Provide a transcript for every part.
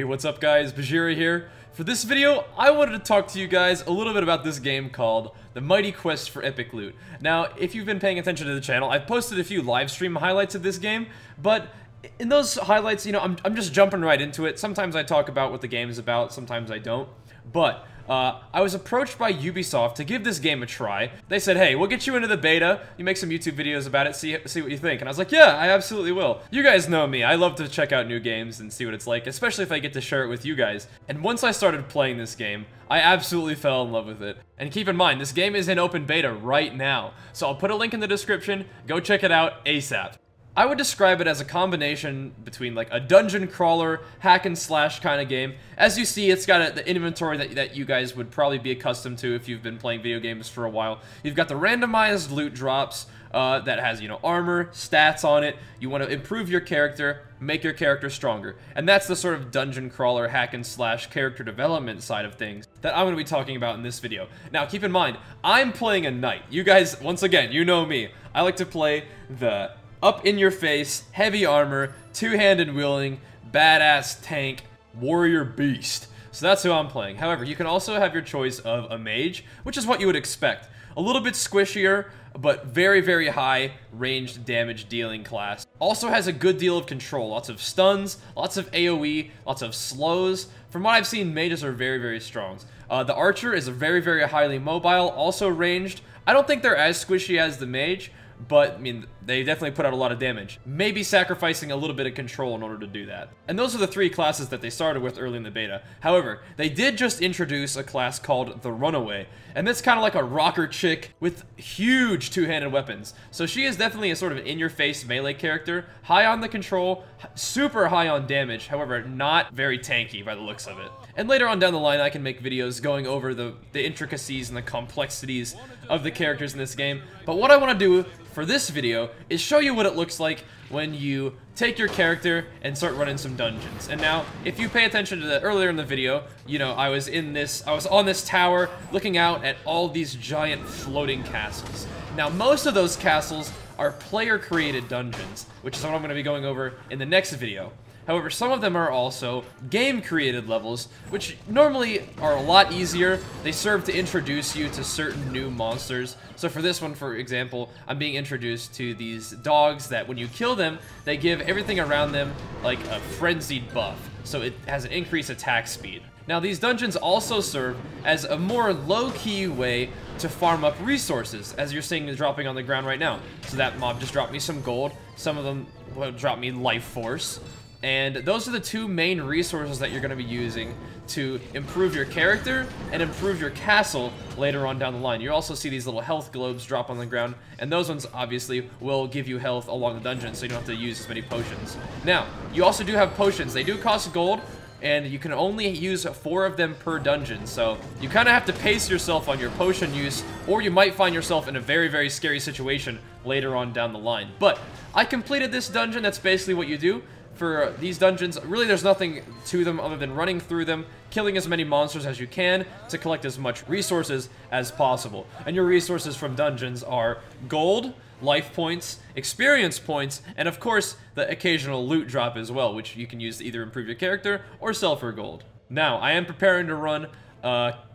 Hey, what's up guys? Bajheera here. For this video, I wanted to talk to you guys a little bit about this game called The Mighty Quest for Epic Loot. Now, if you've been paying attention to the channel, I've posted a few live stream highlights of this game, but in those highlights, you know, I'm just jumping right into it. Sometimes I talk about what the game is about, sometimes I don't. But I was approached by Ubisoft to give this game a try. They said, hey, we'll get you into the beta, you make some YouTube videos about it, see what you think. And I was like, yeah, I absolutely will. You guys know me, I love to check out new games and see what it's like, especially if I get to share it with you guys. And once I started playing this game, I absolutely fell in love with it. And keep in mind, this game is in open beta right now. So I'll put a link in the description, go check it out ASAP. I would describe it as a combination between like a dungeon crawler, hack and slash kind of game. As you see, it's got the inventory that you guys would probably be accustomed to if you've been playing video games for a while. You've got the randomized loot drops that has, you know, armor, stats on it. You want to improve your character, make your character stronger. And that's the sort of dungeon crawler, hack and slash character development side of things that I'm going to be talking about in this video. Now, keep in mind, I'm playing a knight. You guys, once again, you know me. I like to play the up-in-your-face, heavy armor, two-handed wielding, badass tank, warrior beast. So that's who I'm playing. However, you can also have your choice of a mage, which is what you would expect. A little bit squishier, but very, very high ranged damage dealing class. Also has a good deal of control. Lots of stuns, lots of AoE, lots of slows. From what I've seen, mages are very, very strong. The archer is a very, very highly mobile, also ranged. I don't think they're as squishy as the mage, but, I mean, they definitely put out a lot of damage. Maybe sacrificing a little bit of control in order to do that. And those are the three classes that they started with early in the beta. However, they did just introduce a class called the Runaway. And that's kind of like a rocker chick with huge two-handed weapons. So she is definitely a sort of in-your-face melee character. High on the control, super high on damage. However, not very tanky by the looks of it. And later on down the line, I can make videos going over the intricacies and the complexities of the characters in this game. But what I want to do for this video is show you what it looks like when you take your character and start running some dungeons. And now, if you pay attention to that earlier in the video, you know, I was on this tower looking out at all these giant floating castles. Now, most of those castles are player-created dungeons, which is what I'm going to be going over in the next video. However, some of them are also game-created levels, which normally are a lot easier. They serve to introduce you to certain new monsters. So for this one, for example, I'm being introduced to these dogs that when you kill them, they give everything around them like a frenzied buff. So it has an increased attack speed. Now, these dungeons also serve as a more low-key way to farm up resources, as you're seeing dropping on the ground right now. So that mob just dropped me some gold. Some of them will drop me life force. And those are the two main resources that you're going to be using to improve your character and improve your castle later on down the line. You also see these little health globes drop on the ground, and those ones obviously will give you health along the dungeon, so you don't have to use as many potions. Now, you also do have potions. They do cost gold, and you can only use 4 of them per dungeon, so you kind of have to pace yourself on your potion use, or you might find yourself in a very, very scary situation later on down the line. But I completed this dungeon. That's basically what you do. For these dungeons, really there's nothing to them other than running through them, killing as many monsters as you can to collect as much resources as possible. And your resources from dungeons are gold, life points, experience points, and of course the occasional loot drop as well, which you can use to either improve your character or sell for gold. Now, I am preparing to run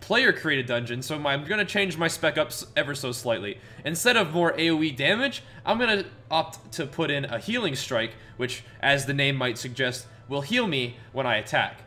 player-created dungeon, so I'm going to change my spec up ever so slightly. Instead of more AoE damage, I'm going to opt to put in a healing strike, which, as the name might suggest, will heal me when I attack.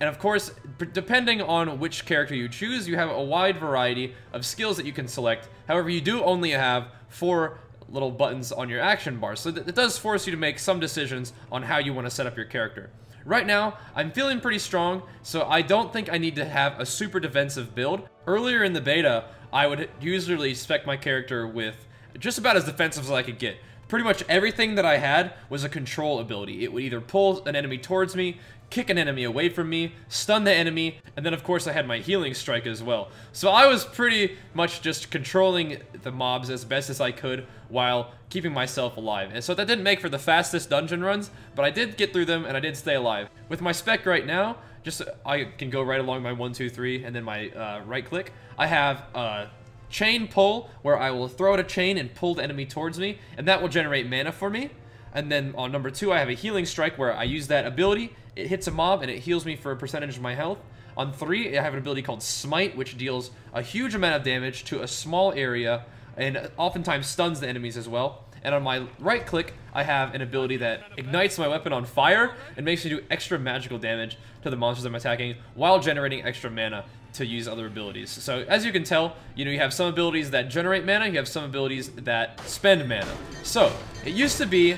And of course, depending on which character you choose, you have a wide variety of skills that you can select. However, you do only have 4 little buttons on your action bar, so it does force you to make some decisions on how you want to set up your character. Right now, I'm feeling pretty strong, so I don't think I need to have a super defensive build. Earlier in the beta, I would usually spec my character with just about as defensive as I could get. Pretty much everything that I had was a control ability. It would either pull an enemy towards me, kick an enemy away from me, stun the enemy, and then of course I had my healing strike as well. So I was pretty much just controlling the mobs as best as I could while keeping myself alive. And so that didn't make for the fastest dungeon runs, but I did get through them and I did stay alive. With my spec right now, just I can go right along my 1, 2, 3 and then my right click. I have chain pull, where I will throw out a chain and pull the enemy towards me, and that will generate mana for me. And then on number 2, I have a healing strike, where I use that ability, it hits a mob and it heals me for a percentage of my health. On 3, I have an ability called Smite, which deals a huge amount of damage to a small area and oftentimes stuns the enemies as well. And on my right click, I have an ability that ignites my weapon on fire and makes me do extra magical damage to the monsters I'm attacking while generating extra mana to use other abilities. So as you can tell, you have some abilities that generate mana, you have some abilities that spend mana. So it used to be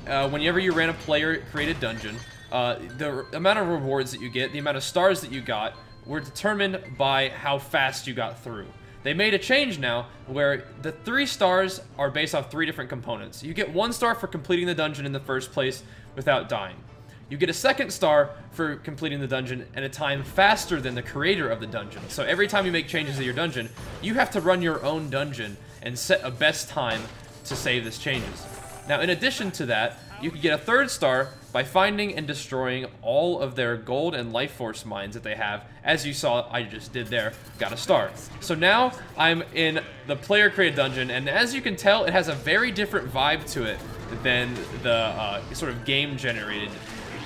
whenever you ran a player-created dungeon, the amount of rewards that you get, the amount of stars that you got, were determined by how fast you got through. They made a change now where the 3 stars are based off 3 different components. You get 1 star for completing the dungeon in the first place without dying. You get a 2nd star for completing the dungeon in a time faster than the creator of the dungeon. So every time you make changes to your dungeon, you have to run your own dungeon and set a best time to save these changes. Now, in addition to that, you can get a 3rd star by finding and destroying all of their gold and life force mines that they have. As you saw, I just did there, got a star. So now I'm in the player created dungeon, and as you can tell, it has a very different vibe to it than the sort of game generated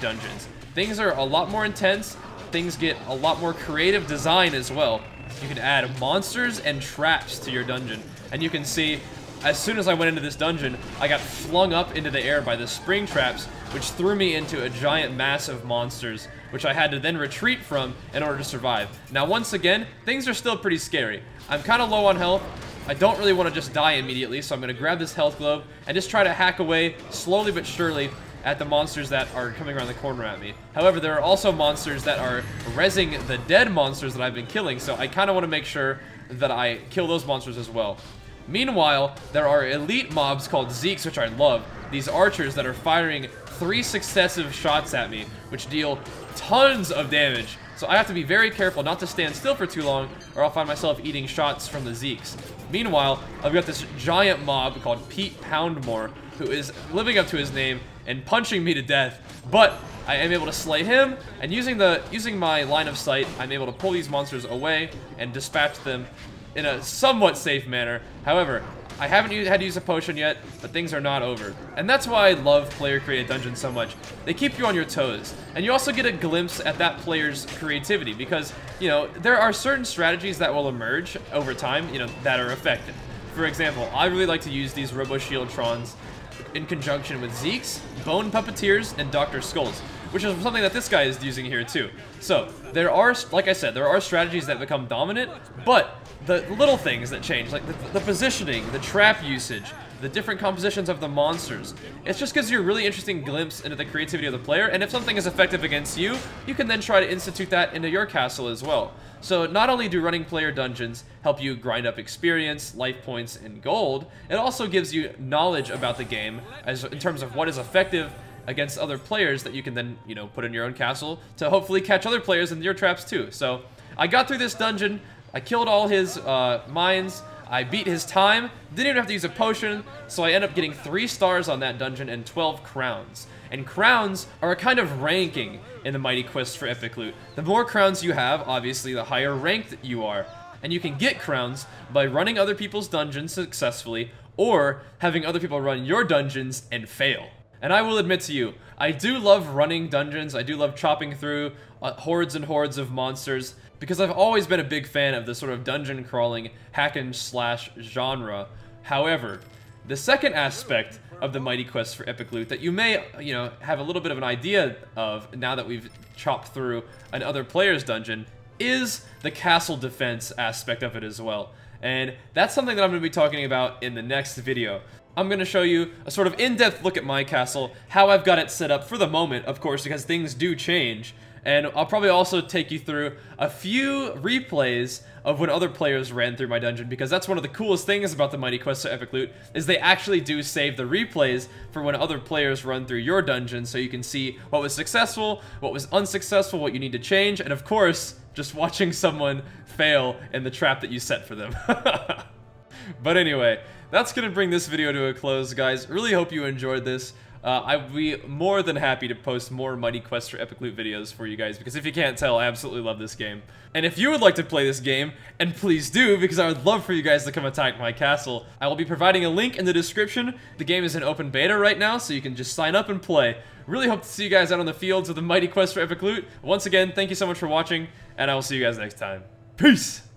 dungeons. Things are a lot more intense, things get a lot more creative design as well. You can add monsters and traps to your dungeon, and you can see as soon as I went into this dungeon, I got flung up into the air by the spring traps, which threw me into a giant mass of monsters, which I had to then retreat from in order to survive. Now, once again, things are still pretty scary. I'm kind of low on health. I don't really want to just die immediately, so I'm going to grab this health globe and just try to hack away slowly but surely at the monsters that are coming around the corner at me. However, there are also monsters that are rezzing the dead monsters that I've been killing, so I kind of want to make sure that I kill those monsters as well. Meanwhile, there are elite mobs called Zeeks, which I love. These archers that are firing 3 successive shots at me, which deal tons of damage. So I have to be very careful not to stand still for too long, or I'll find myself eating shots from the Zeeks. Meanwhile, I've got this giant mob called Pete Poundmore, who is living up to his name and punching me to death. But I am able to slay him, and using my line of sight, I'm able to pull these monsters away and dispatch them in a somewhat safe manner. However, I haven't had to use a potion yet, but things are not over. And that's why I love player-created dungeons so much. They keep you on your toes. And you also get a glimpse at that player's creativity because, there are certain strategies that will emerge over time, that are effective. For example, I really like to use these Robo-Shieldtrons in conjunction with Zeeks, Bone Puppeteers, and Dr. Skulls, which is something that this guy is using here too. So, there are, like I said, there are strategies that become dominant, but the little things that change, like the positioning, the trap usage, the different compositions of the monsters, it just gives you a really interesting glimpse into the creativity of the player, and if something is effective against you, you can then try to institute that into your castle as well. So not only do running player dungeons help you grind up experience, life points, and gold, it also gives you knowledge about the game in terms of what is effective against other players that you can then, put in your own castle to hopefully catch other players in your traps too. So I got through this dungeon, I killed all his mines, I beat his time, didn't even have to use a potion, so I end up getting 3 stars on that dungeon and 12 crowns. And crowns are a kind of ranking in the Mighty Quest for Epic Loot. The more crowns you have, obviously, the higher ranked you are. And you can get crowns by running other people's dungeons successfully, or having other people run your dungeons and fail. And I will admit to you, I do love running dungeons, I do love chopping through hordes and hordes of monsters, because I've always been a big fan of the sort of dungeon crawling hack and slash genre. However, the second aspect of the Mighty Quest for Epic Loot that you may, have a little bit of an idea of now that we've chopped through another player's dungeon is the castle defense aspect of it as well. And that's something that I'm going to be talking about in the next video. I'm going to show you a sort of in-depth look at my castle, how I've got it set up for the moment, of course, because things do change. And I'll probably also take you through a few replays of when other players ran through my dungeon, because that's one of the coolest things about the Mighty Quest for Epic Loot, is they actually do save the replays for when other players run through your dungeon, so you can see what was successful, what was unsuccessful, what you need to change, and of course, just watching someone fail in the trap that you set for them. But anyway, that's gonna bring this video to a close, guys. Really hope you enjoyed this. I'd be more than happy to post more Mighty Quest for Epic Loot videos for you guys, because if you can't tell, I absolutely love this game. And if you would like to play this game, and please do, because I would love for you guys to come attack my castle, I will be providing a link in the description. The game is in open beta right now, so you can just sign up and play. Really hope to see you guys out on the fields with the Mighty Quest for Epic Loot. Once again, thank you so much for watching, and I will see you guys next time. Peace!